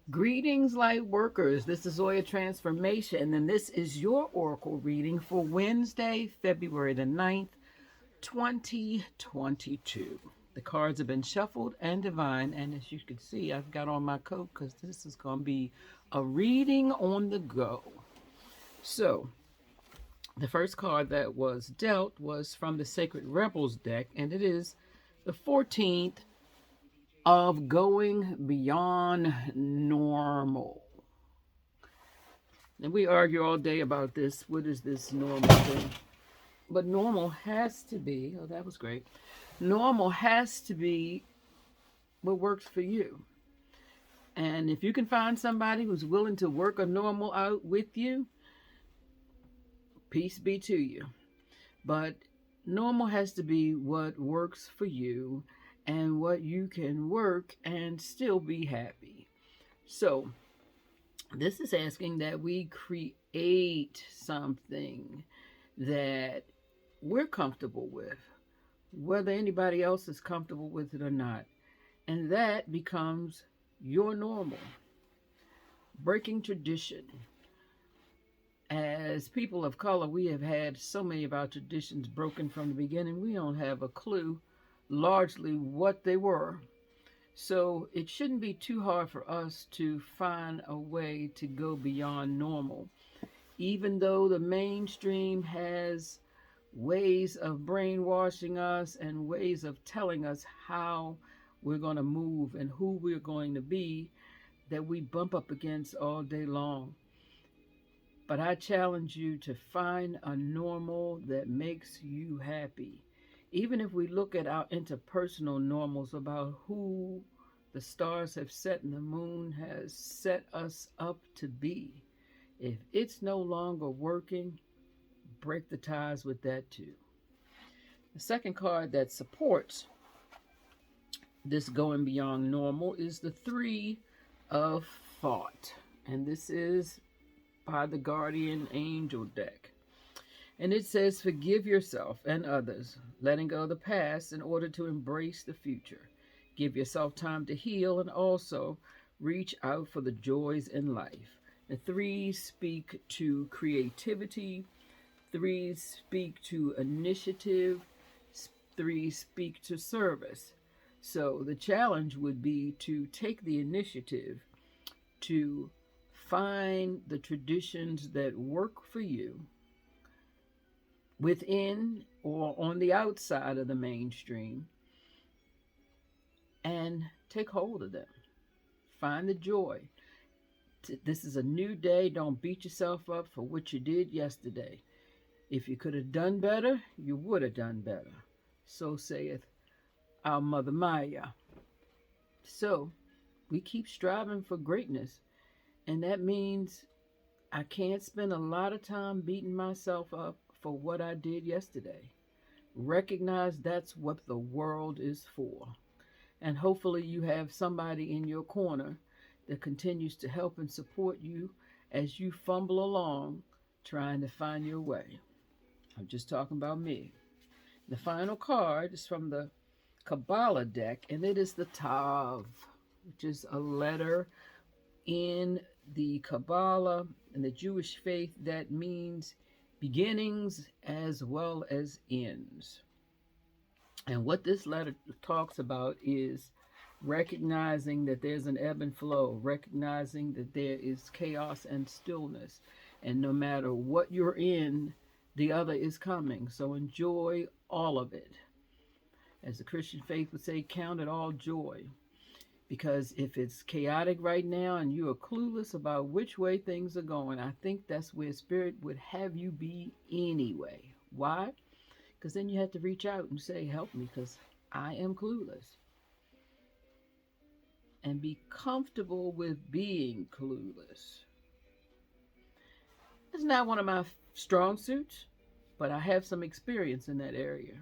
Greetings, light workers. This is Oya Transformation, and this is your Oracle reading for Wednesday, February the 9th, 2022. The cards have been shuffled and divine, and as you can see, I've got on my coat because this is going to be a reading on the go. So, the first card that was dealt was from the Sacred Rebels deck, and it is the 14th of going beyond normal. And we argue all day about this. What is this normal thing? But normal has to be, oh, that was great. Normal has to be what works for you. And if you can find somebody who's willing to work a normal out with you, peace be to you. But normal has to be what works for you and what you can work and still be happy. So, this is asking that we create something that we're comfortable with, whether anybody else is comfortable with it or not. And that becomes your normal. Breaking tradition. As people of color, we have had so many of our traditions broken from the beginning, we don't have a clue largely what they were. So it shouldn't be too hard for us to find a way to go beyond normal. Even though the mainstream has ways of brainwashing us and ways of telling us how we're going to move and who we're going to be, that we bump up against all day long. But I challenge you to find a normal that makes you happy. Even if we look at our interpersonal normals about who the stars have set and the moon has set us up to be, if it's no longer working, break the ties with that too. The second card that supports this going beyond normal is the Three of Thought. And this is by the Guardian Angel deck. And it says, forgive yourself and others, letting go of the past in order to embrace the future. Give yourself time to heal and also reach out for the joys in life. The threes speak to creativity. Threes speak to initiative. Threes speak to service. So the challenge would be to take the initiative to find the traditions that work for you within or on the outside of the mainstream and take hold of them. Find the joy. This is a new day. Don't beat yourself up for what you did yesterday. If you could have done better, you would have done better. So saith our Mother Maya. So we keep striving for greatness. And that means I can't spend a lot of time beating myself up for what I did yesterday. Recognize that's what the world is for. And hopefully you have somebody in your corner that continues to help and support you as you fumble along trying to find your way. I'm just talking about me. The final card is from the Kabbalah deck, and it is the Tav, which is a letter in the Kabbalah and the Jewish faith that means beginnings as well as ends. And what this letter talks about is recognizing that there's an ebb and flow, recognizing that there is chaos and stillness. And no matter what you're in, the other is coming. So enjoy all of it. As the Christian faith would say, count it all joy. Because if it's chaotic right now and you are clueless about which way things are going, I think that's where Spirit would have you be anyway. Why? Because then you have to reach out and say, help me, because I am clueless. And be comfortable with being clueless. It's not one of my strong suits, but I have some experience in that area.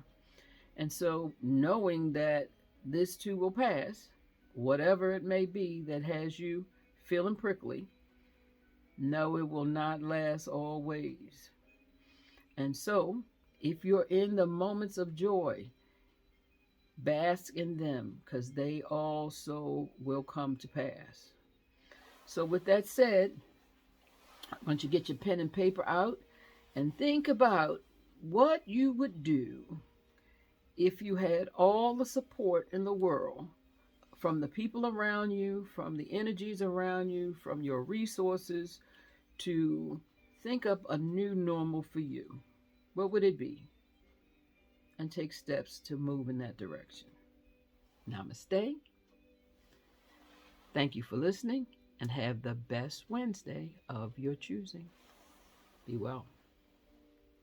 And so knowing that this too will pass, whatever it may be that has you feeling prickly, no, it will not last always. And so, if you're in the moments of joy, bask in them, because they also will come to pass. So with that said, I want you to get your pen and paper out and think about what you would do if you had all the support in the world from the people around you, from the energies around you, from your resources to think up a new normal for you. What would it be? And take steps to move in that direction. Namaste. Thank you for listening and have the best Wednesday of your choosing. Be well.